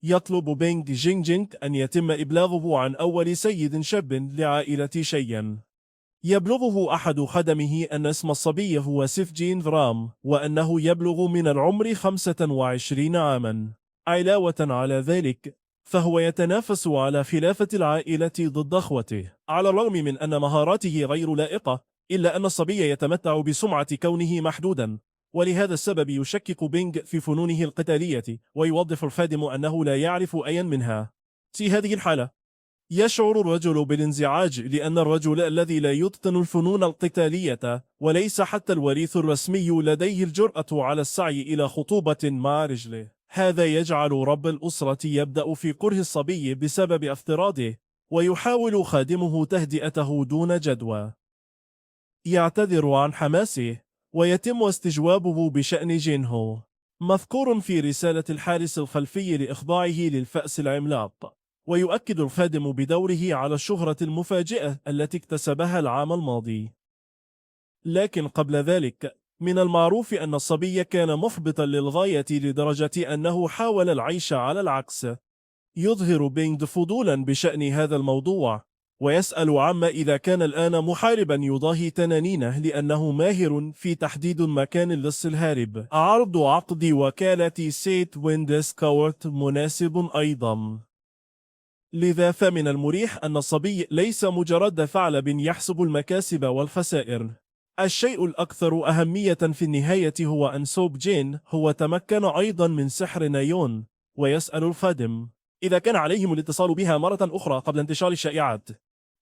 يطلب بينغ جينجينغ أن يتم إبلاغه عن أول سيد شاب لعائلة شيان. يبلغه أحد خدمه أن اسم الصبي هو سيف فرام، وأنه يبلغ من العمر 25 عاما. علاوة على ذلك، فهو يتنافس على خلافة العائلة ضد أخوته. على الرغم من أن مهاراته غير لائقة، إلا أن الصبي يتمتع بسمعة كونه محدودا، ولهذا السبب يشكك بينغ في فنونه القتالية، ويوظف الخادم أنه لا يعرف أيا منها. في هذه الحالة، يشعر الرجل بالانزعاج، لأن الرجل الذي لا يتقن الفنون القتالية وليس حتى الوريث الرسمي لديه الجرأة على السعي إلى خطوبة مع رجله. هذا يجعل رب الأسرة يبدأ في كره الصبي بسبب افتراضه، ويحاول خادمه تهدئته دون جدوى. يعتذر عن حماسه، ويتم استجوابه بشأن جينهو، مذكور في رسالة الحارس الخلفي لإخضاعه للفأس العملاق. ويؤكد الخادم بدوره على الشهرة المفاجئة التي اكتسبها العام الماضي. لكن قبل ذلك، من المعروف أن الصبي كان محبطا للغاية لدرجة أنه حاول العيش على العكس. يظهر بينغ فضولا بشأن هذا الموضوع، ويسأل عما إذا كان الآن محاربا يضاهي تنانينه، لأنه ماهر في تحديد مكان اللص الهارب. عرض عقد وكالة سيت ويند سكاورت مناسب أيضا. لذا فمن المريح أن الصبي ليس مجرد ثعلب يحسب المكاسب والخسائر. الشيء الأكثر أهمية في النهاية هو أن سوب جين هو تمكن أيضا من سحر نايون. ويسأل الخادم إذا كان عليهم الاتصال بها مرة أخرى قبل انتشار الشائعات.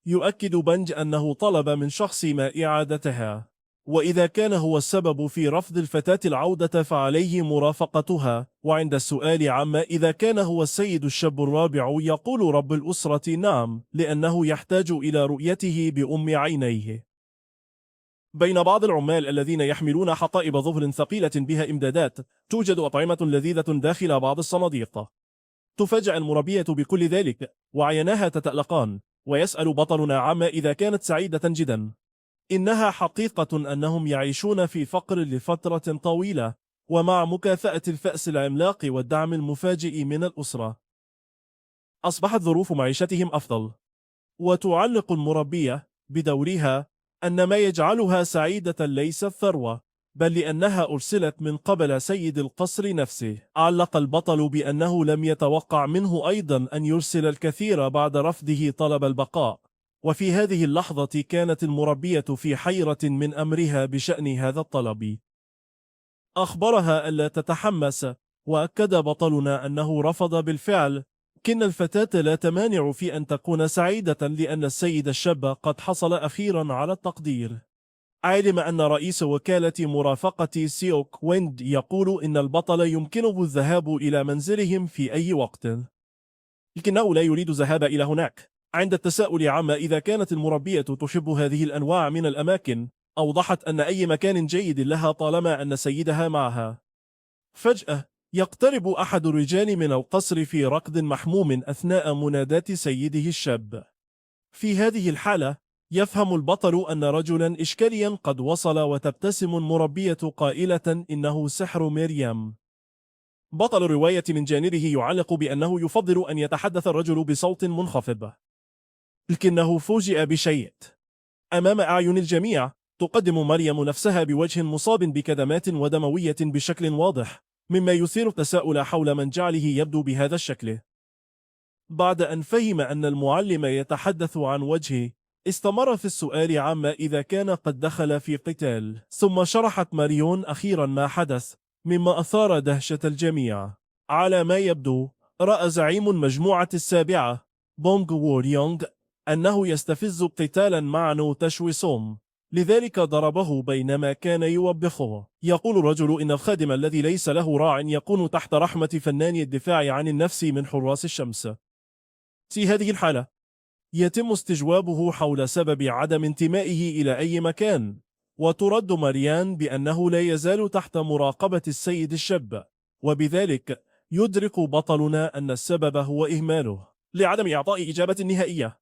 يؤكد بنج أنه طلب من شخص ما إعادتها، وإذا كان هو السبب في رفض الفتاة العودة فعليه مرافقتها. وعند السؤال عما إذا كان هو السيد الشاب الرابع، يقول رب الأسرة نعم، لأنه يحتاج إلى رؤيته بأم عينيه. بين بعض العمال الذين يحملون حطائب ظهر ثقيلة بها إمدادات، توجد أطعمة لذيذة داخل بعض الصناديق. تفاجأ المربية بكل ذلك، وعيناها تتألقان. ويسأل بطلنا عما إذا كانت سعيدة جدا. إنها حقيقة أنهم يعيشون في فقر لفترة طويلة، ومع مكافأة الفأس العملاق والدعم المفاجئ من الأسرة، أصبحت ظروف معيشتهم أفضل. وتعلق المربية بدورها أن ما يجعلها سعيدة ليس الثروة، بل لأنها أرسلت من قبل سيد القصر نفسه. علق البطل بأنه لم يتوقع منه أيضا أن يرسل الكثير بعد رفضه طلب البقاء. وفي هذه اللحظة كانت المربية في حيرة من أمرها بشأن هذا الطلب. أخبرها ألا تتحمس، وأكد بطلنا أنه رفض بالفعل. لكن الفتاة لا تمانع في أن تكون سعيدة، لأن السيد الشاب قد حصل أخيرا على التقدير. علم أن رئيس وكالة مرافقة سيوك ويند يقول إن البطل يمكنه الذهاب إلى منزلهم في أي وقت، لكنه لا يريد الذهاب إلى هناك. عند التساؤل عما إذا كانت المربية تحب هذه الأنواع من الأماكن، أوضحت أن أي مكان جيد لها طالما أن سيدها معها. فجأة يقترب أحد الرجال من القصر في ركض محموم أثناء منادات سيده الشاب. في هذه الحالة يفهم البطل أن رجلا إشكاليا قد وصل، وتبتسم المربية قائلة إنه سحر مريم. بطل الرواية من جانبه يعلق بأنه يفضل أن يتحدث الرجل بصوت منخفض، لكنه فوجئ بشيء. أمام أعين الجميع تقدم مريم نفسها بوجه مصاب بكدمات ودموية بشكل واضح، مما يثير التساؤل حول من جعله يبدو بهذا الشكل. بعد أن فهم أن المعلم يتحدث عن وجهه، استمر في السؤال عما إذا كان قد دخل في قتال. ثم شرحت ماريون أخيرا ما حدث، مما أثار دهشة الجميع. على ما يبدو، رأى زعيم المجموعة السابعة بونغ ووريونغ أنه يستفز قتالا مع نو تشوي سوم، لذلك ضربه بينما كان يوبخه. يقول الرجل إن الخادم الذي ليس له راع يكون تحت رحمة فنان الدفاع عن النفس من حراس الشمس. في هذه الحالة يتم استجوابه حول سبب عدم انتمائه إلى أي مكان، وترد ماريان بأنه لا يزال تحت مراقبة السيد الشاب، وبذلك يدرك بطلنا أن السبب هو إهماله لعدم إعطاء إجابة نهائية.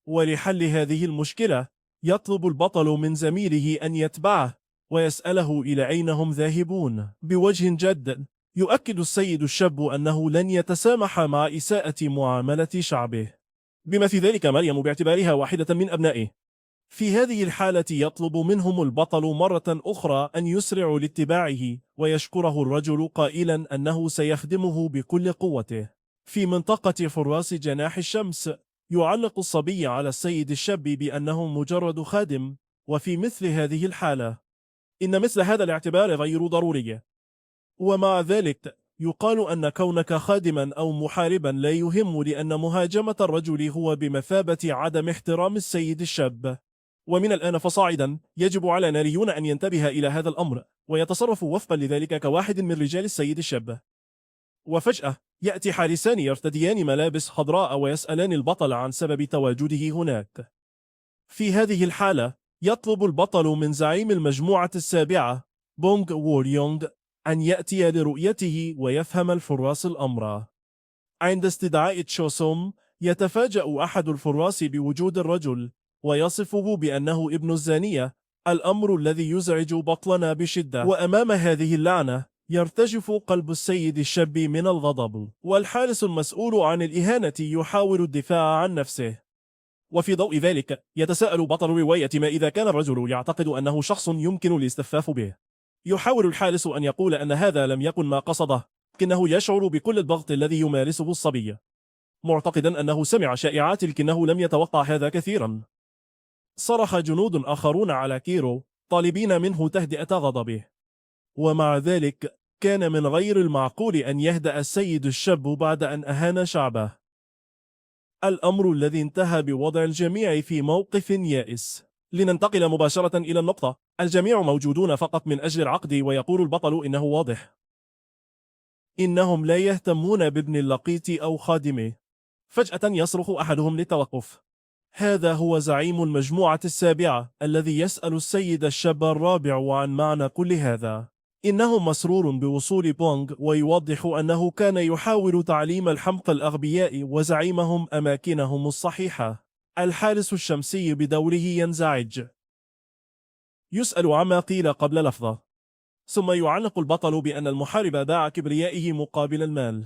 ولحل هذه المشكلة يطلب البطل من زميله أن يتبعه ويسأله إلى أين هم ذاهبون بوجه جد، يؤكد السيد الشاب أنه لن يتسامح مع إساءة معاملة شعبه، بما في ذلك مريم باعتبارها واحدة من أبنائه. في هذه الحالة يطلب منهم البطل مرة أخرى أن يسرعوا لاتباعه، ويشكره الرجل قائلا أنه سيخدمه بكل قوته. في منطقة فراس جناح الشمس، يعلق الصبي على السيد الشاب بأنه مجرد خادم، وفي مثل هذه الحالة إن مثل هذا الاعتبار غير ضروري. ومع ذلك يقال أن كونك خادما أو محاربا لا يهم، لأن مهاجمة الرجل هو بمثابة عدم احترام السيد الشاب. ومن الآن فصاعدا يجب على ناريون أن ينتبه إلى هذا الأمر، ويتصرف وفقا لذلك كواحد من رجال السيد الشاب. وفجأة يأتي حارسان يرتديان ملابس خضراء ويسألان البطل عن سبب تواجده هناك. في هذه الحالة يطلب البطل من زعيم المجموعة السابعة بونغ ووريونغ أن يأتي لرؤيته ويفهم الفراس الأمر. عند استدعاء تشوسوم يتفاجأ أحد الفراس بوجود الرجل، ويصفه بأنه ابن الزانية، الأمر الذي يزعج بطلنا بشدة. وأمام هذه اللعنة يرتجف قلب السيد الشاب من الغضب، والحارس المسؤول عن الإهانة يحاول الدفاع عن نفسه. وفي ضوء ذلك يتساءل بطل الرواية ما إذا كان الرجل يعتقد أنه شخص يمكن الاستخفاف به. يحاول الحارس أن يقول أن هذا لم يكن ما قصده، لكنه يشعر بكل الضغط الذي يمارسه الصبي، معتقدا أنه سمع شائعات لكنه لم يتوقع هذا كثيرا. صرخ جنود آخرون على كيرو طالبين منه تهدئة غضبه، ومع ذلك كان من غير المعقول أن يهدأ السيد الشاب بعد أن أهان شعبه، الأمر الذي انتهى بوضع الجميع في موقف يائس. لننتقل مباشرة إلى النقطة. الجميع موجودون فقط من أجل العقد، ويقول البطل إنه واضح إنهم لا يهتمون بابن اللقيط أو خادمه. فجأة يصرخ أحدهم للتوقف. هذا هو زعيم المجموعة السابعة الذي يسأل السيد الشاب الرابع عن معنى كل هذا. إنه مسرور بوصول بونغ، ويوضح أنه كان يحاول تعليم الحمق الأغبياء وزعيمهم أماكنهم الصحيحة. الحارس الشمسي بدوره ينزعج، يسأل عما قيل قبل لفظه، ثم يعلق البطل بأن المحارب باع كبريائه مقابل المال.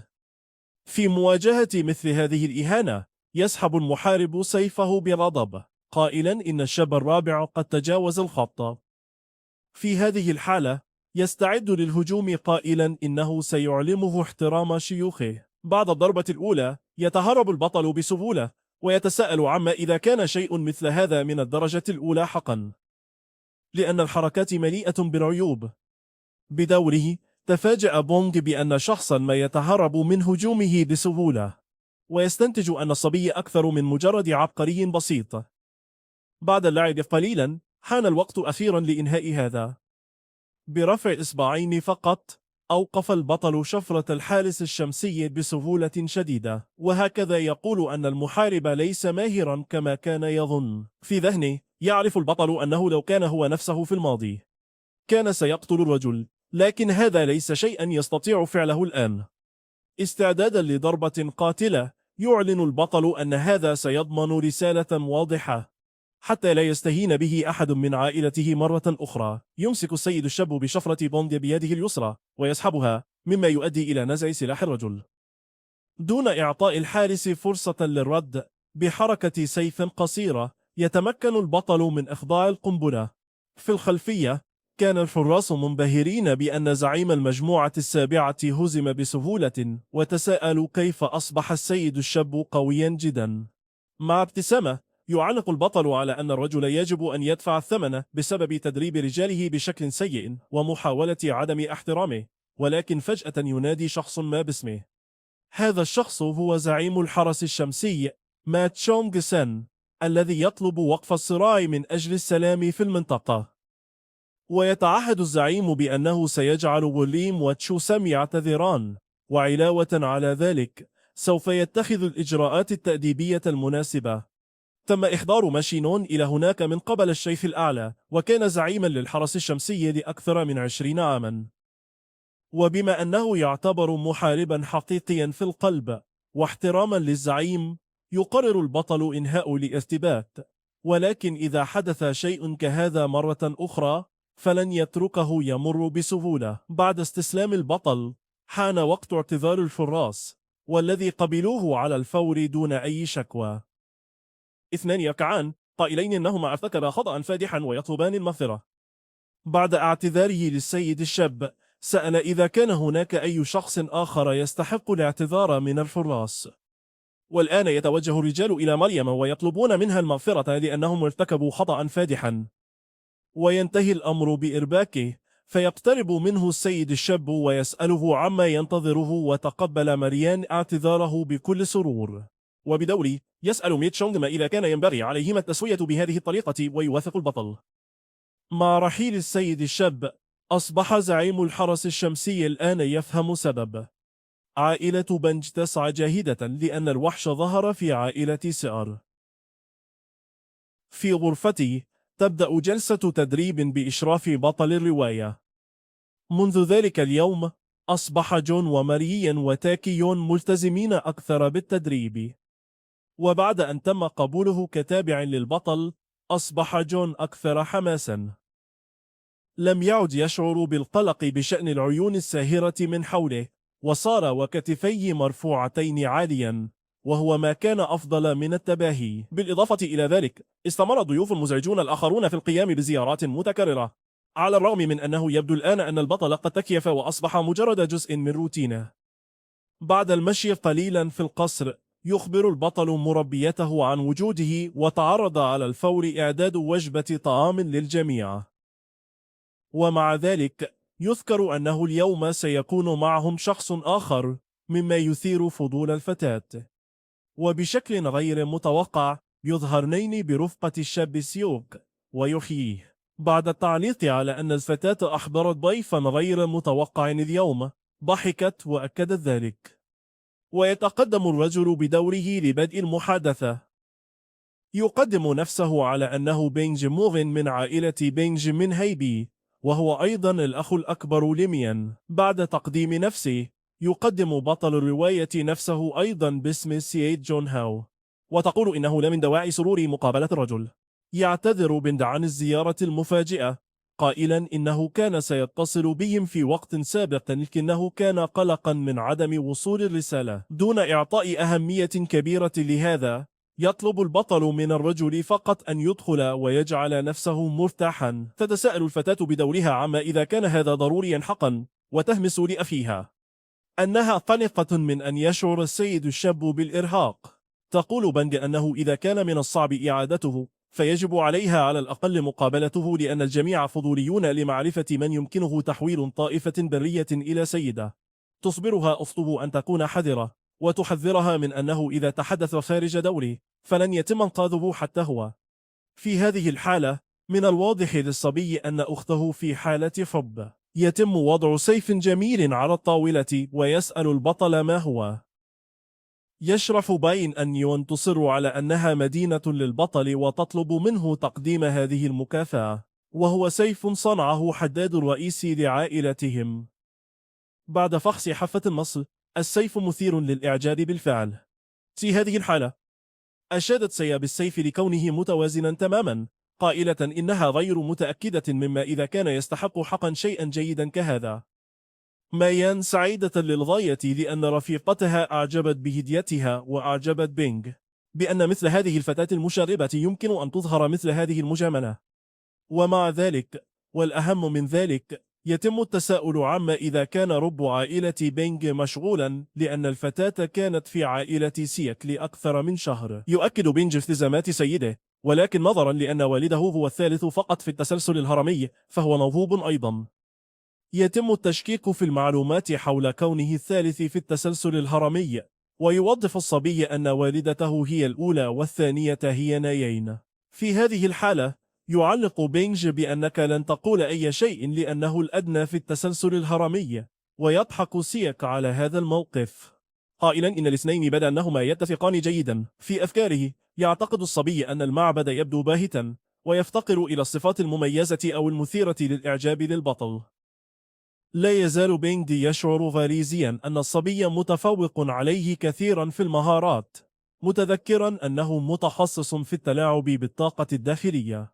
في مواجهة مثل هذه الإهانة يسحب المحارب سيفه بغضب، قائلا إن الشاب الرابع قد تجاوز الخط. في هذه الحالة يستعد للهجوم قائلا إنه سيعلمه احترام شيوخه. بعد الضربة الأولى يتهرب البطل بسهولة، ويتساءل عما إذا كان شيء مثل هذا من الدرجة الأولى حقا، لأن الحركات مليئة بالعيوب. بدوره تفاجأ بونغ بأن شخصا ما يتهرب من هجومه بسهولة، ويستنتج أن الصبي أكثر من مجرد عبقري بسيط. بعد اللعب قليلا حان الوقت أخيرا لإنهاء هذا. برفع إصبعين فقط أوقف البطل شفرة الحارس الشمسي بسهولة شديدة، وهكذا يقول أن المحارب ليس ماهرا كما كان يظن. في ذهنه يعرف البطل أنه لو كان هو نفسه في الماضي كان سيقتل الرجل، لكن هذا ليس شيئا يستطيع فعله الآن. استعدادا لضربة قاتلة يعلن البطل أن هذا سيضمن رسالة واضحة حتى لا يستهين به أحد من عائلته مرة أخرى. يمسك السيد الشاب بشفرة بونغ بيده اليسرى ويسحبها، مما يؤدي إلى نزع سلاح الرجل دون إعطاء الحارس فرصة للرد. بحركة سيف قصيرة يتمكن البطل من إخضاع القنبلة. في الخلفية كان الحراس منبهرين بأن زعيم المجموعة السابعة هزم بسهولة، وتساءلوا كيف أصبح السيد الشاب قويا جدا. مع ابتسامة يعلق البطل على أن الرجل يجب أن يدفع الثمن بسبب تدريب رجاله بشكل سيء ومحاولة عدم احترامه، ولكن فجأة ينادي شخص ما باسمه. هذا الشخص هو زعيم الحرس الشمسي ما تشونغ سن، الذي يطلب وقف الصراع من أجل السلام في المنطقة. ويتعهد الزعيم بأنه سيجعل ويليم وتشوسام يعتذران، وعلاوة على ذلك سوف يتخذ الإجراءات التأديبية المناسبة. تم إحضار ماشينون إلى هناك من قبل الشيخ الأعلى، وكان زعيما للحرس الشمسي لأكثر من 20 عاما. وبما أنه يعتبر محاربا حقيقيا في القلب واحتراما للزعيم، يقرر البطل إنهاء الارتباك. ولكن إذا حدث شيء كهذا مرة أخرى فلن يتركه يمر بسهولة. بعد استسلام البطل حان وقت اعتذار الحراس، والذي قبلوه على الفور دون أي شكوى. 2 يركعان قائلين أنهما ارتكبا خطأ فادحا ويطلبان المغفرة. بعد اعتذاره للسيد الشاب، سأل إذا كان هناك أي شخص آخر يستحق الاعتذار من الحراس. والآن يتوجه الرجال إلى مريم ويطلبون منها المغفرة لأنهم ارتكبوا خطأ فادحا. وينتهي الأمر بإرباكه، فيقترب منه السيد الشاب ويسأله عما ينتظره، وتقبل ماريان اعتذاره بكل سرور. وبدوري يسأل ميتشونغ إذا كان ينبغي عليهما التسوية بهذه الطريقة، ويوافق البطل. مع رحيل السيد الشاب، أصبح زعيم الحرس الشمسي الآن يفهم سبب. عائلة بنج تسعى جاهدة لأن الوحش ظهر في عائلة سئر. في غرفتي تبدأ جلسة تدريب بإشراف بطل الرواية. منذ ذلك اليوم أصبح جون وماريان وتاكيون ملتزمين أكثر بالتدريب. وبعد أن تم قبوله كتابع للبطل، أصبح جون أكثر حماسا. لم يعد يشعر بالقلق بشأن العيون الساهرة من حوله، وصار وكتفيه مرفوعتين عاليا، وهو ما كان أفضل من التباهي. بالإضافة إلى ذلك، استمر الضيوف المزعجون الآخرون في القيام بزيارات متكررة، على الرغم من أنه يبدو الآن أن البطل قد تكيف وأصبح مجرد جزء من روتينه. بعد المشي قليلا في القصر، يخبر البطل مربيته عن وجوده، وتعرض على الفور إعداد وجبة طعام للجميع. ومع ذلك يذكر أنه اليوم سيكون معهم شخص آخر، مما يثير فضول الفتاة. وبشكل غير متوقع يظهر نيني برفقة الشاب سيوك ويحييه. بعد التعليق على أن الفتاة أحضرت ضيفا غير متوقع اليوم، ضحكت وأكدت ذلك. ويتقدم الرجل بدوره لبدء المحادثة. يقدم نفسه على أنه بينج موغن من عائلة بينج من هيبي، وهو أيضا الأخ الأكبر لميان. بعد تقديم نفسه، يقدم بطل الرواية نفسه أيضا باسم سيد جون هاو، وتقول إنه لا من دواعي سرور مقابلة الرجل. يعتذر بند عن الزيارة المفاجئة، قائلا إنه كان سيتصل بهم في وقت سابق، لكنه كان قلقا من عدم وصول الرسالة. دون إعطاء أهمية كبيرة لهذا، يطلب البطل من الرجل فقط أن يدخل ويجعل نفسه مرتاحا. تتساءل الفتاة بدورها عما إذا كان هذا ضروريا حقا، وتهمس لأخيها أنها قلقة من أن يشعر السيد الشاب بالإرهاق. تقول بنج أنه إذا كان من الصعب إعادته، فيجب عليها على الأقل مقابلته، لأن الجميع فضوليون لمعرفة من يمكنه تحويل طائفة برية إلى سيدة. تصبرها أسطو أن تكون حذرة، وتحذرها من أنه إذا تحدث خارج دوره فلن يتم انقاذه حتى هو. في هذه الحالة من الواضح للصبي أن أخته في حالة حب. يتم وضع سيف جميل على الطاولة، ويسأل البطل ما هو. يشرف باين أن يون تصر على أنها مدينة للبطل، وتطلب منه تقديم هذه المكافأة، وهو سيف صنعه حداد الرئيسي لعائلتهم. بعد فحص حافة النص، السيف مثير للإعجاب بالفعل. في هذه الحالة أشادت سيا بالسيف لكونه متوازنا تماما، قائلة إنها غير متأكدة مما إذا كان يستحق حقا شيئا جيدا كهذا. مايان سعيدة للغاية لأن رفيقتها أعجبت بهديتها، وأعجبت بينج بأن مثل هذه الفتاة المشربة يمكن أن تظهر مثل هذه المجاملة. ومع ذلك، والأهم من ذلك، يتم التساؤل عما إذا كان رب عائلة بينج مشغولا، لأن الفتاة كانت في عائلة سيك لأكثر من شهر. يؤكد بينج التزامات سيده، ولكن نظرا لأن والده هو الثالث فقط في التسلسل الهرمي، فهو موهوب أيضا. يتم التشكيك في المعلومات حول كونه الثالث في التسلسل الهرمي، ويوضح الصبي أن والدته هي الأولى والثانية هي نايين. في هذه الحالة يعلق بينج بأنك لن تقول أي شيء لأنه الأدنى في التسلسل الهرمي، ويضحك سيك على هذا الموقف، قائلا إن الاثنين بدا أنهما يتفقان جيدا. في أفكاره يعتقد الصبي أن المعبد يبدو باهتا، ويفتقر إلى الصفات المميزة أو المثيرة للإعجاب للبطل. لا يزال بينج يشعر غريزيا أن الصبي متفوق عليه كثيرا في المهارات، متذكرا أنه متخصص في التلاعب بالطاقة الداخلية.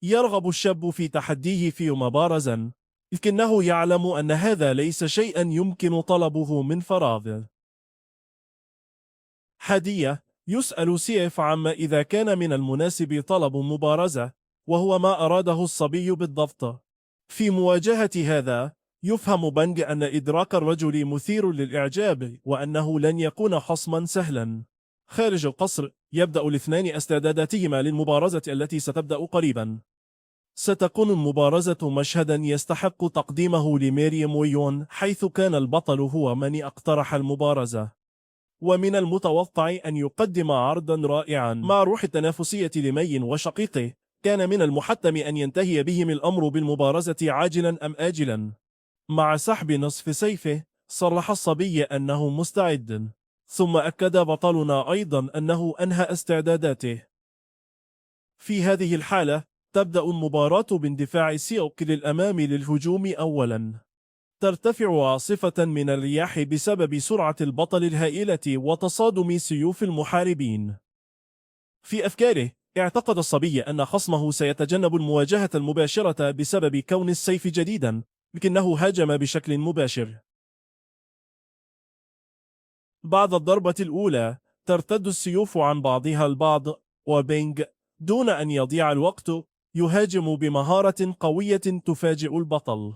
يرغب الشاب في تحديه في مبارزة، لكنه يعلم أن هذا ليس شيئا يمكن طلبه من فراغ. حادية، يسأل سيف عما إذا كان من المناسب طلب مبارزة، وهو ما أراده الصبي بالضبط. في مواجهة هذا، يفهم بنج أن إدراك الرجل مثير للإعجاب، وأنه لن يكون خصما سهلا. خارج القصر، يبدأ الاثنان استعداداتهما للمبارزة التي ستبدأ قريبا. ستكون المبارزة مشهدا يستحق تقديمه لميريم ويون، حيث كان البطل هو من اقترح المبارزة. ومن المتوقع أن يقدم عرضا رائعا مع روح التنافسية لمي وشقيقه. كان من المحتم أن ينتهي بهم الأمر بالمبارزة عاجلا أم آجلا. مع سحب نصف سيفه، صرح الصبي أنه مستعد، ثم أكد بطلنا أيضا أنه أنهى استعداداته. في هذه الحالة، تبدأ المباراة باندفاع سيوك للأمام للهجوم أولا. ترتفع عاصفة من الرياح بسبب سرعة البطل الهائلة وتصادم سيوف المحاربين. في أفكاره، اعتقد الصبي أن خصمه سيتجنب المواجهة المباشرة بسبب كون السيف جديدا، لكنه هاجم بشكل مباشر. بعد الضربة الأولى، ترتد السيوف عن بعضها البعض، وبينغ دون أن يضيع الوقت يهاجم بمهارة قوية تفاجئ البطل.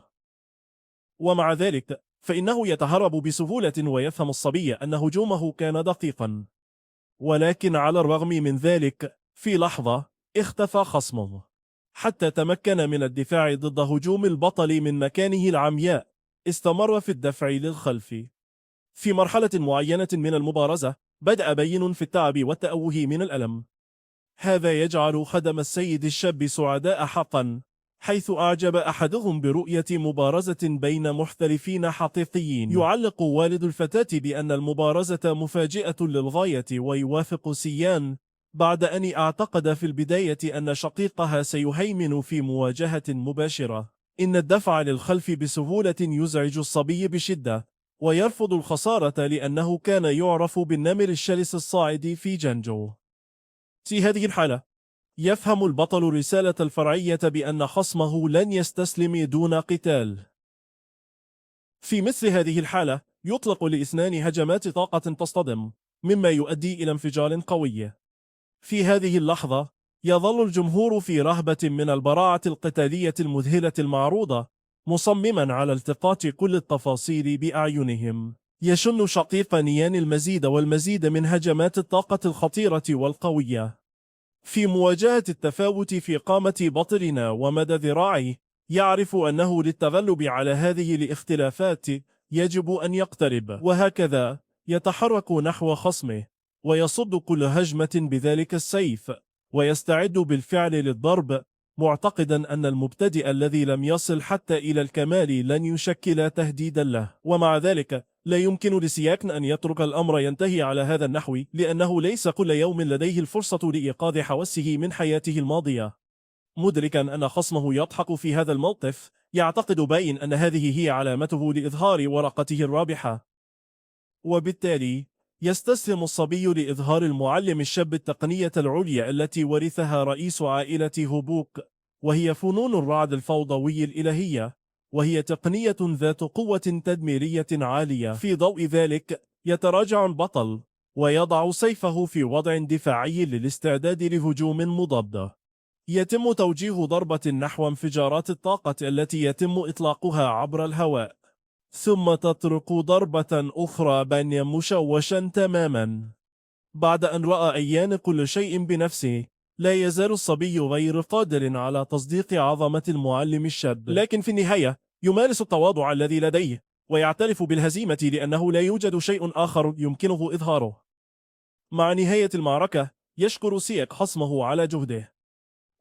ومع ذلك، فإنه يتهرب بسهولة، ويفهم الصبي أن هجومه كان دقيقا. ولكن على الرغم من ذلك، في لحظة اختفى خصمه، حتى تمكن من الدفاع ضد هجوم البطل من مكانه العمياء. استمر في الدفع للخلف. في مرحلة معينة من المبارزة، بدأ بين في التعب والتأوه من الألم. هذا يجعل خدم السيد الشاب سعداء حقا، حيث أعجب أحدهم برؤية مبارزة بين محترفين حقيقيين. يعلق والد الفتاة بأن المبارزة مفاجئة للغاية، ويوافق سيان بعد أن اعتقد في البداية أن شقيقها سيهيمن في مواجهة مباشرة. إن الدفع للخلف بسهولة يزعج الصبي بشدة، ويرفض الخسارة لأنه كان يعرف بالنمر الشرس الصاعد في جانجو. في هذه الحالة، يفهم البطل رسالة الفرعية بأن خصمه لن يستسلم دون قتال. في مثل هذه الحالة، يطلق لاثنان هجمات طاقة تصطدم، مما يؤدي إلى انفجار قوي. في هذه اللحظة، يظل الجمهور في رهبة من البراعة القتالية المذهلة المعروضة، مصمما على التقاط كل التفاصيل بأعينهم. يشن شقيق نيان المزيد والمزيد من هجمات الطاقة الخطيرة والقوية. في مواجهة التفاوت في قامة بطلنا ومدى ذراعه، يعرف أنه للتغلب على هذه الاختلافات يجب أن يقترب، وهكذا يتحرك نحو خصمه، ويصد كل هجمة بذلك السيف، ويستعد بالفعل للضرب، معتقدا أن المبتدئ الذي لم يصل حتى إلى الكمال لن يشكل تهديدا له. ومع ذلك، لا يمكن لسياكن أن يترك الأمر ينتهي على هذا النحو، لأنه ليس كل يوم لديه الفرصة لإيقاظ حواسه من حياته الماضية. مدركا أن خصمه يضحك في هذا الموقف، يعتقد باين أن هذه هي علامته لإظهار ورقته الرابحة. وبالتالي، يستسلم الصبي لإظهار المعلم الشاب التقنية العليا التي ورثها رئيس عائلة هوبوك، وهي فنون الرعد الفوضوي الإلهية، وهي تقنية ذات قوة تدميرية عالية. في ضوء ذلك، يتراجع البطل، ويضع سيفه في وضع دفاعي للاستعداد لهجوم مضاد. يتم توجيه ضربة نحو انفجارات الطاقة التي يتم إطلاقها عبر الهواء، ثم تطرق ضربة أخرى بين مشوشا تماما. بعد أن رأى أيان كل شيء بنفسه، لا يزال الصبي غير قادر على تصديق عظمة المعلم الشاب، لكن في النهاية يمارس التواضع الذي لديه، ويعترف بالهزيمة لأنه لا يوجد شيء آخر يمكنه إظهاره. مع نهاية المعركة، يشكر سيك خصمه على جهده،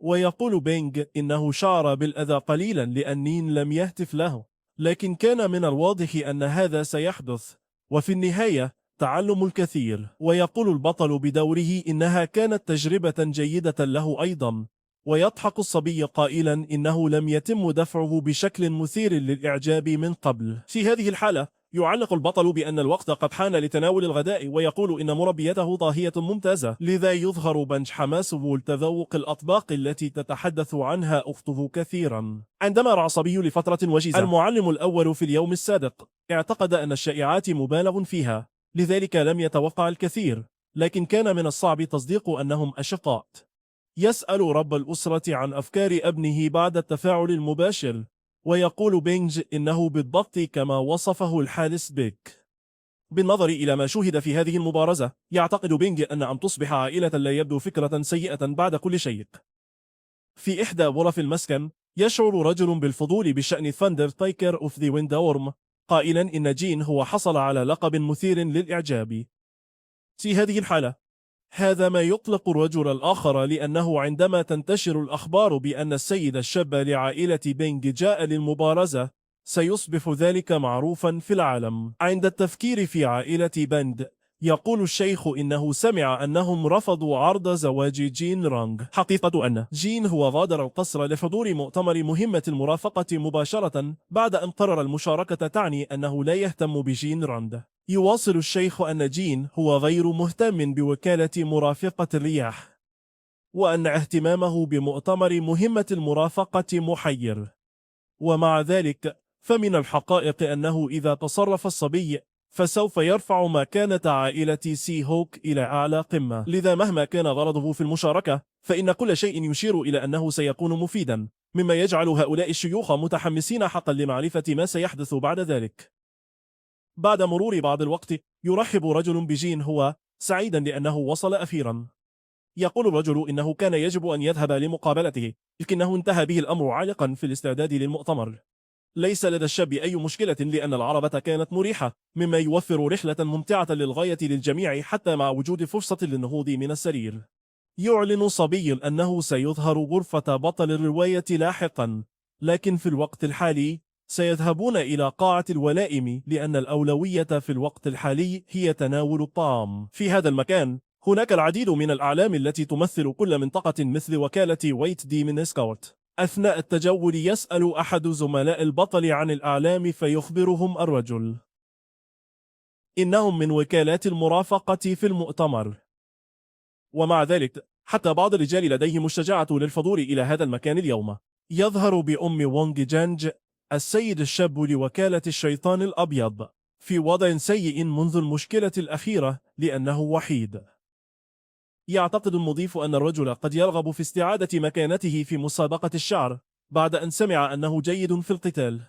ويقول بينغ إنه شعر بالأذى قليلا لأن نين لم يهتف له، لكن كان من الواضح أن هذا سيحدث، وفي النهاية تعلم الكثير. ويقول البطل بدوره إنها كانت تجربة جيدة له أيضا، ويضحك الصبي قائلا إنه لم يتم دفعه بشكل مثير للإعجاب من قبل. في هذه الحالة، يعلق البطل بأن الوقت قد حان لتناول الغداء، ويقول إن مربيته طاهية ممتازة، لذا يظهر بنج حماسه لتذوق الأطباق التي تتحدث عنها أخته كثيرا. عندما رعى الصبي لفترة وجيزة، المعلم الأول في اليوم السابق اعتقد أن الشائعات مبالغ فيها، لذلك لم يتوقع الكثير، لكن كان من الصعب تصديق أنهم أشقاء. يسأل رب الأسرة عن أفكار ابنه بعد التفاعل المباشر، ويقول بينج إنه بالضبط كما وصفه الحارس بيك. بالنظر إلى ما شوهد في هذه المبارزة، يعتقد بينج أن تصبح عائلة لا يبدو فكرة سيئة بعد كل شيء. في إحدى غرف المسكن، يشعر رجل بالفضول بشأن ثاندر تايكر أوف ذا ويندورم، قائلا إن جين هو حصل على لقب مثير للإعجاب. في هذه الحالة، هذا ما يطلق الرجل الآخر، لأنه عندما تنتشر الأخبار بأن السيد الشاب لعائلة بينج جاء للمبارزة، سيصبح ذلك معروفا في العالم. عند التفكير في عائلة بند، يقول الشيخ إنه سمع أنهم رفضوا عرض زواج جين رانغ. حقيقة أن جين هو غادر القصر لحضور مؤتمر مهمة المرافقة مباشرة بعد أن قرر المشاركة، تعني أنه لا يهتم بجين رانغ. يواصل الشيخ أن جين هو غير مهتم بوكالة مرافقة الرياح، وأن اهتمامه بمؤتمر مهمة المرافقة محير، ومع ذلك فمن الحقائق أنه إذا تصرف الصبي فسوف يرفع مكانة عائلة سي هوك إلى أعلى قمة. لذا مهما كان غرضه في المشاركة، فإن كل شيء يشير إلى أنه سيكون مفيدا، مما يجعل هؤلاء الشيوخ متحمسين حقا لمعرفة ما سيحدث بعد ذلك. بعد مرور بعض الوقت، يرحب رجل بجين هو سعيدا لأنه وصل أخيرا. يقول الرجل إنه كان يجب أن يذهب لمقابلته، لكنه انتهى به الأمر عالقا في الاستعداد للمؤتمر. ليس لدى الشاب أي مشكلة، لأن العربة كانت مريحة، مما يوفر رحلة ممتعة للغاية للجميع، حتى مع وجود فرصة للنهوض من السرير. يعلن صبي أنه سيظهر غرفة بطل الرواية لاحقا، لكن في الوقت الحالي سيذهبون إلى قاعة الولائم، لأن الأولوية في الوقت الحالي هي تناول الطعام. في هذا المكان هناك العديد من الأعلام التي تمثل كل منطقة، مثل وكالة ويت دي من سكوت. أثناء التجول يسأل أحد زملاء البطل عن الأعلام، فيخبرهم الرجل إنهم من وكالات المرافقة في المؤتمر. ومع ذلك حتى بعض الرجال لديهم الشجاعة للحضور إلى هذا المكان اليوم. يظهر بأم وونغ جانج السيد الشاب لوكالة الشيطان الأبيض في وضع سيء منذ المشكلة الأخيرة، لأنه وحيد. يعتقد المضيف أن الرجل قد يرغب في استعادة مكانته في مسابقة الشعر بعد أن سمع أنه جيد في القتال.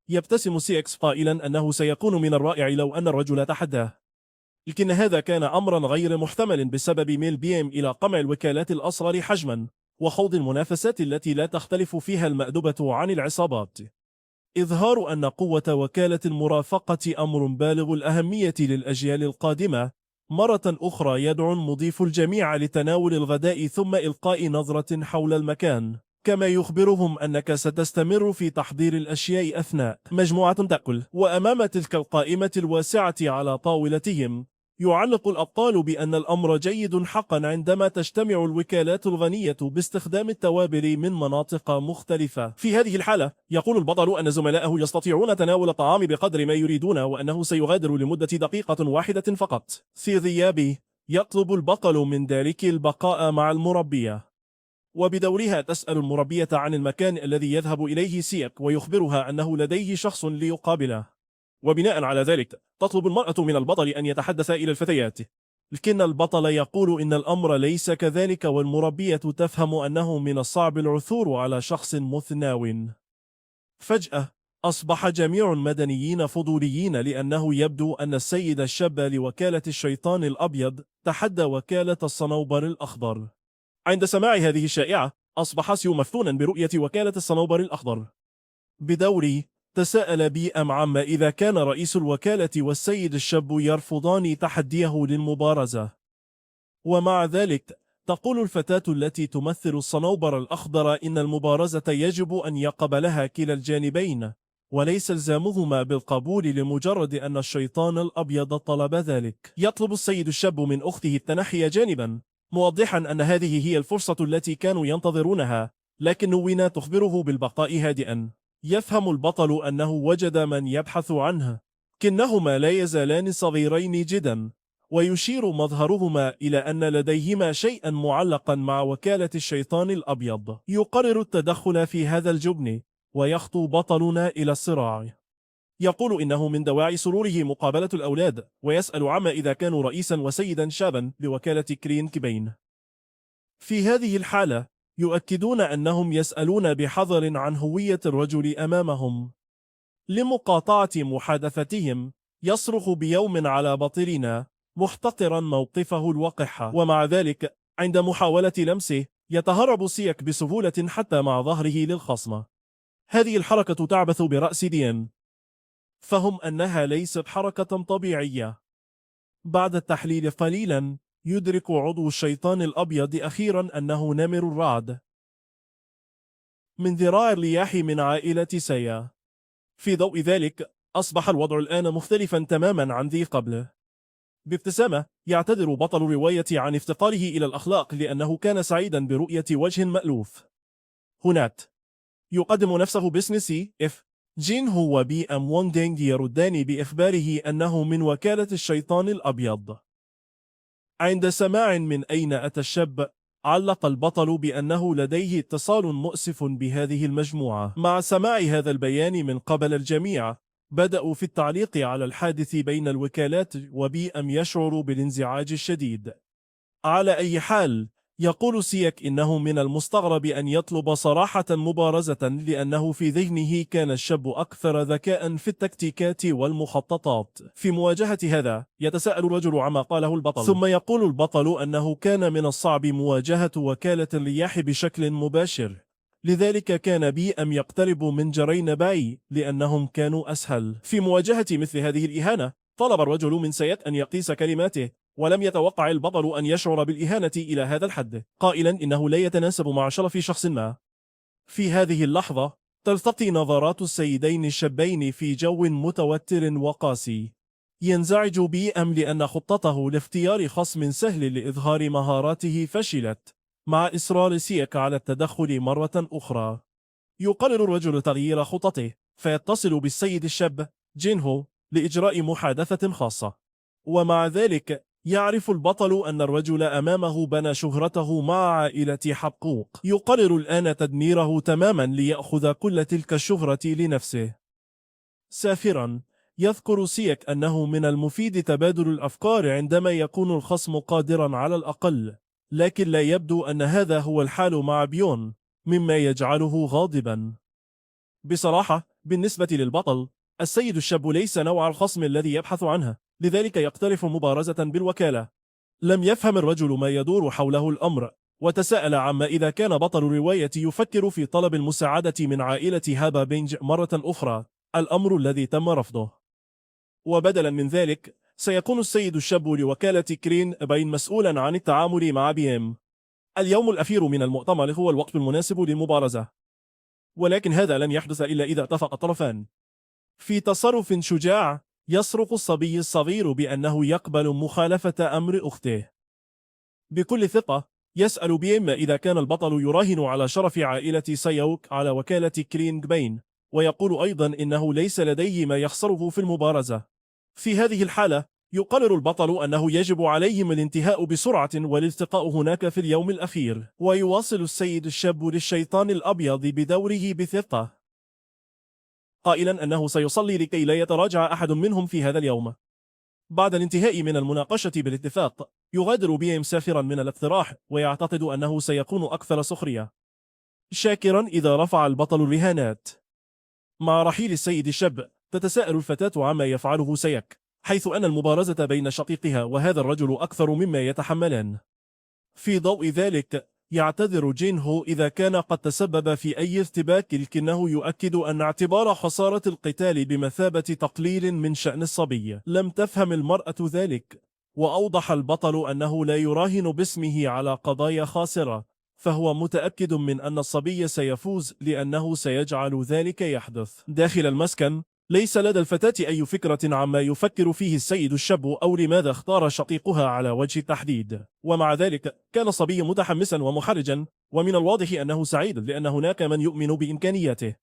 يبتسم سيكس قائلا أنه سيكون من الرائع لو أن الرجل تحداه، لكن هذا كان أمرا غير محتمل بسبب ميل بيم إلى قمع الوكالات الأصغر حجما وخوض المنافسات التي لا تختلف فيها المأدبة عن العصابات. إظهار أن قوة وكالة المرافقة أمر بالغ الأهمية للأجيال القادمة. مرة أخرى يدعو المضيف الجميع لتناول الغداء ثم إلقاء نظرة حول المكان، كما يخبرهم أنك ستستمر في تحضير الأشياء أثناء مجموعة تأكل. وأمام تلك القائمة الواسعة على طاولتهم، يعلق الأبطال بأن الأمر جيد حقا عندما تجتمع الوكالات الغنية باستخدام التوابل من مناطق مختلفة. في هذه الحالة يقول البطل أن زملائه يستطيعون تناول الطعام بقدر ما يريدون، وأنه سيغادر لمدة دقيقة واحدة فقط. في غيابه يطلب البطل من داريكي البقاء مع المربية، وبدورها تسأل المربية عن المكان الذي يذهب إليه سيك، ويخبرها أنه لديه شخص ليقابله. وبناء على ذلك تطلب المرأة من البطل أن يتحدث إلى الفتيات، لكن البطل يقول إن الأمر ليس كذلك، والمربية تفهم أنه من الصعب العثور على شخص مثناو. فجأة أصبح جميع المدنيين فضوليين، لأنه يبدو أن السيد الشاب لوكالة الشيطان الأبيض تحدى وكالة الصنوبر الأخضر. عند سماع هذه الشائعة أصبح سيو مفتونا برؤية وكالة الصنوبر الأخضر. بدوري تساءل بيئم عما إذا كان رئيس الوكالة والسيد الشاب يرفضان تحديه للمبارزة. ومع ذلك تقول الفتاة التي تمثل الصنوبر الأخضر إن المبارزة يجب أن يقبلها كلا الجانبين، وليس الزامهما بالقبول لمجرد أن الشيطان الأبيض طلب ذلك. يطلب السيد الشاب من أخته التنحي جانبا، موضحا أن هذه هي الفرصة التي كانوا ينتظرونها، لكن نوينا تخبره بالبقاء هادئا. يفهم البطل أنه وجد من يبحث عنه، لكنهما لا يزالان صغيرين جدا، ويشير مظهرهما إلى أن لديهما شيئا معلقا مع وكالة الشيطان الأبيض. يقرر التدخل في هذا الجبن، ويخطو بطلنا إلى الصراع. يقول إنه من دواعي سروره مقابلة الأولاد، ويسأل عما إذا كانوا رئيسا وسيدا شابا لوكالة كرين كبين. في هذه الحالة يؤكدون أنهم يسألون بحذر عن هوية الرجل أمامهم. لمقاطعة محادثتهم يصرخ بيوم على بطلنا، محتقرا موقفه الوقح، ومع ذلك عند محاولة لمسه يتهرب سيك بسهولة حتى مع ظهره للخصم. هذه الحركة تعبث برأس ديان، فهم أنها ليست حركة طبيعية. بعد التحليل قليلا يدرك عضو الشيطان الأبيض أخيرا أنه نمر الرعد من ذراع الرياح من عائلة سيا. في ضوء ذلك أصبح الوضع الآن مختلفا تماما عن ذي قبله. بابتسامة يعتذر بطل الرواية عن افتقاره إلى الأخلاق لأنه كان سعيدا برؤية وجه مألوف. هناك يقدم نفسه باسم سي اف جين هو بي ام وونغ يردان بإخباره أنه من وكالة الشيطان الأبيض. عند سماع من أين أتى الشاب علق البطل بأنه لديه اتصال مؤسف بهذه المجموعة. مع سماع هذا البيان من قبل الجميع بدأوا في التعليق على الحادث بين الوكالات، وبي أم يشعر بالانزعاج الشديد. على أي حال يقول سيك إنه من المستغرب أن يطلب صراحة مبارزة، لأنه في ذهنه كان الشاب أكثر ذكاء في التكتيكات والمخططات. في مواجهة هذا يتساءل الرجل عما قاله البطل، ثم يقول البطل أنه كان من الصعب مواجهة وكالة الرياح بشكل مباشر، لذلك كان بي أم يقترب من جرين باي لأنهم كانوا أسهل. في مواجهة مثل هذه الإهانة طلب الرجل من سيك أن يقيس كلماته، ولم يتوقع البطل أن يشعر بالإهانة إلى هذا الحد، قائلا إنه لا يتناسب مع شرف شخص ما. في هذه اللحظة تلتقي نظرات السيدين الشابين في جو متوتر وقاسي. ينزعج بي أم لأن خطته لاختيار خصم سهل لإظهار مهاراته فشلت، مع إصرار سيك على التدخل مرة أخرى. يقرر الرجل تغيير خطته، فيتصل بالسيد الشاب جينهو لإجراء محادثة خاصة. ومع ذلك يعرف البطل أن الرجل أمامه بنى شهرته مع عائلة حقوق. يقرر الآن تدميره تماما ليأخذ كل تلك الشهرة لنفسه. سافرا يذكر سيك أنه من المفيد تبادل الأفكار عندما يكون الخصم قادرا على الأقل، لكن لا يبدو أن هذا هو الحال مع بيون، مما يجعله غاضبا. بصراحة بالنسبة للبطل السيد الشاب ليس نوع الخصم الذي يبحث عنه، لذلك يقترف مبارزة بالوكالة. لم يفهم الرجل ما يدور حوله الأمر، وتساءل عما إذا كان بطل الرواية يفكر في طلب المساعدة من عائلة هابا بينج مرة أخرى، الأمر الذي تم رفضه. وبدلا من ذلك سيكون السيد الشاب لوكالة كرين بين مسؤولا عن التعامل مع بي ام. اليوم الأخير من المؤتمر هو الوقت المناسب للمبارزة، ولكن هذا لن يحدث إلا إذا اتفق الطرفان. في تصرف شجاع يصرخ الصبي الصغير بأنه يقبل مخالفة أمر أخته. بكل ثقة يسأل بيم إذا كان البطل يراهن على شرف عائلة سيوك على وكالة كرين بين، ويقول أيضا إنه ليس لديه ما يخسره في المبارزة. في هذه الحالة يقرر البطل أنه يجب عليهم الانتهاء بسرعة والالتقاء هناك في اليوم الأخير. ويواصل السيد الشاب للشيطان الأبيض بدوره بثقة، قائلا أنه سيصلي لكي لا يتراجع أحد منهم في هذا اليوم. بعد الانتهاء من المناقشة بالاتفاق يغادر بيم سافرا من الاقتراح، ويعتقد أنه سيكون أكثر سخرية، شاكرا إذا رفع البطل الرهانات. مع رحيل السيد الشاب تتساءل الفتاة عما يفعله سيك، حيث أن المبارزة بين شقيقها وهذا الرجل أكثر مما يتحملان. في ضوء ذلك يعتذر جينهو إذا كان قد تسبب في أي ارتباك، لكنه يؤكد أن اعتبار خسارة القتال بمثابة تقليل من شأن الصبي. لم تفهم المرأة ذلك، وأوضح البطل أنه لا يراهن باسمه على قضايا خاسرة، فهو متأكد من أن الصبي سيفوز لأنه سيجعل ذلك يحدث. داخل المسكن ليس لدى الفتاة أي فكرة عما يفكر فيه السيد الشاب أو لماذا اختار شقيقها على وجه التحديد، ومع ذلك كان الصبي متحمسا ومحرجا، ومن الواضح أنه سعيد لأن هناك من يؤمن بإمكانياته.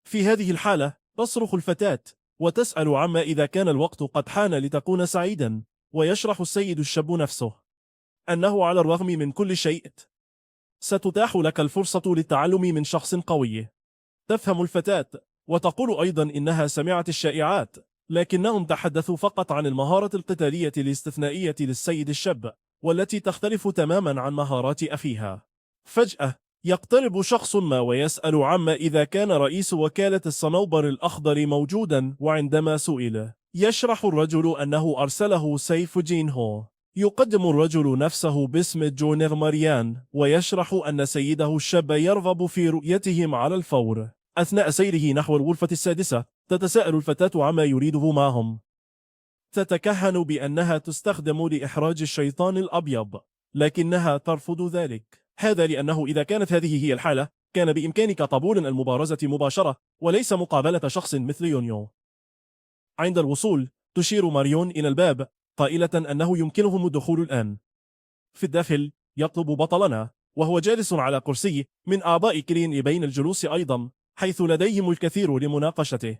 في هذه الحالة تصرخ الفتاة وتسأل عما إذا كان الوقت قد حان لتكون سعيدا. ويشرح السيد الشاب نفسه أنه على الرغم من كل شيء ستتاح لك الفرصة للتعلم من شخص قوي. تفهم الفتاة وتقول أيضا إنها سمعت الشائعات، لكنهم تحدثوا فقط عن المهارة القتالية الاستثنائية للسيد الشاب، والتي تختلف تماما عن مهارات أخيها. فجأة يقترب شخص ما ويسأل عما إذا كان رئيس وكالة الصنوبر الأخضر موجودا، وعندما سئل يشرح الرجل أنه أرسله سيف جين هو. يقدم الرجل نفسه باسم جونير ماريان، ويشرح أن سيده الشاب يرغب في رؤيتهم على الفور. أثناء سيره نحو الغرفة السادسة تتساءل الفتاة عما يريده معهم. تتكهن بأنها تستخدم لإحراج الشيطان الأبيض، لكنها ترفض ذلك. هذا لأنه إذا كانت هذه هي الحالة كان بإمكانك قبول المبارزة مباشرة وليس مقابلة شخص مثل يونيو. عند الوصول تشير ماريون إلى الباب قائلة أنه يمكنهم الدخول الآن. في الداخل يطلب بطلنا وهو جالس على كرسي من أعضاء كرين بين الجلوس أيضا، حيث لديهم الكثير لمناقشته.